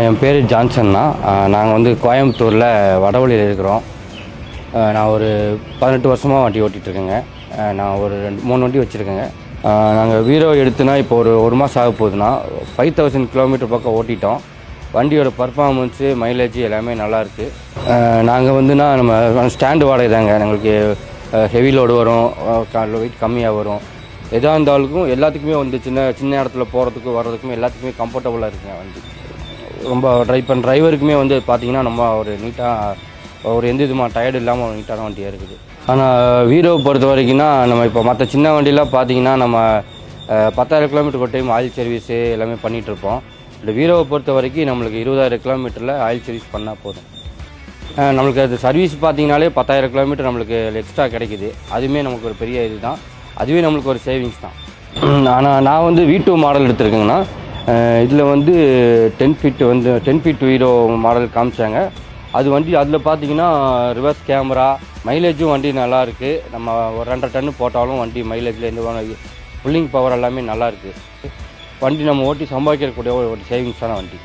என் பேர் ஜான்சன்னா. நாங்கள் வந்து கோயம்புத்தூரில் வடவழியில் இருக்கிறோம். நான் ஒரு 18 வருஷமாக வண்டி ஓட்டிகிட்ருக்கேங்க. நான் ஒரு 3 வண்டி வச்சுருக்கேங்க. நாங்கள் வீரோ எடுத்துனா இப்போ ஒரு மாதம் ஆக போகுதுன்னா 5000 கிலோமீட்டர் பக்கம் ஓட்டிட்டோம். வண்டியோட பர்ஃபார்மன்ஸு மைலேஜ் எல்லாமே நல்லாயிருக்கு. நாங்கள் வந்துன்னா நம்ம ஸ்டாண்டு வாடகை தாங்க. எங்களுக்கு ஹெவி லோடு வரும், வெயிட் கம்மியாக வரும். எதாக இருந்தாலும் எல்லாத்துக்குமே வந்து சின்ன இடத்துல போகிறதுக்கு வர்றதுக்குமே எல்லாத்துக்குமே கம்ஃபர்டபுளாக இருக்குங்க வண்டி. ரொம்ப டிரைவருக்குமே வந்து பார்த்திங்கன்னா நம்ம ஒரு நீட்டாக ஒரு எந்த விதமாக டயர்டு இல்லாமல் ஒரு நீட்டான வண்டியாக இருக்குது. ஆனால் வீரோவை பொறுத்த வரைக்கும்னா நம்ம இப்போ மற்ற சின்ன வண்டியெலாம் பார்த்திங்கன்னா நம்ம 10,000 கிலோமீட்டர் ஒரு டைம் ஆயில் சர்வீஸு எல்லாமே பண்ணிகிட்ருப்போம். இந்த வீரோவை பொறுத்த வரைக்கும் நம்மளுக்கு 20,000 கிலோமீட்டரில் ஆயில் சர்வீஸ் பண்ணால் போதும். நம்மளுக்கு அது சர்வீஸ் பார்த்திங்கனாலே 10,000 கிலோமீட்டர் நம்மளுக்கு எக்ஸ்ட்ரா கிடைக்கிது. அதுவுமே நமக்கு ஒரு பெரிய இது தான். அதுவே நம்மளுக்கு ஒரு சேவிங்ஸ் தான். ஆனால் நான் வந்து V2 மாடல் எடுத்துருக்கேங்கன்னா இதில் வந்து 10 ஃபீட் வீரோ மாடல் காமிச்சாங்க. அது வண்டி அதில் பார்த்தீங்கன்னா ரிவர்ஸ் கேமரா, மைலேஜும் வண்டி நல்லாயிருக்கு. நம்ம ஒரு 2.5 டன்னு போட்டாலும் வண்டி மைலேஜில் எந்த புல்லிங் பவர் எல்லாமே நல்லாயிருக்கு. வண்டி நம்ம ஓட்டி சம்பாதிக்கக்கூடிய ஒரு சேவிங்ஸான வண்டி.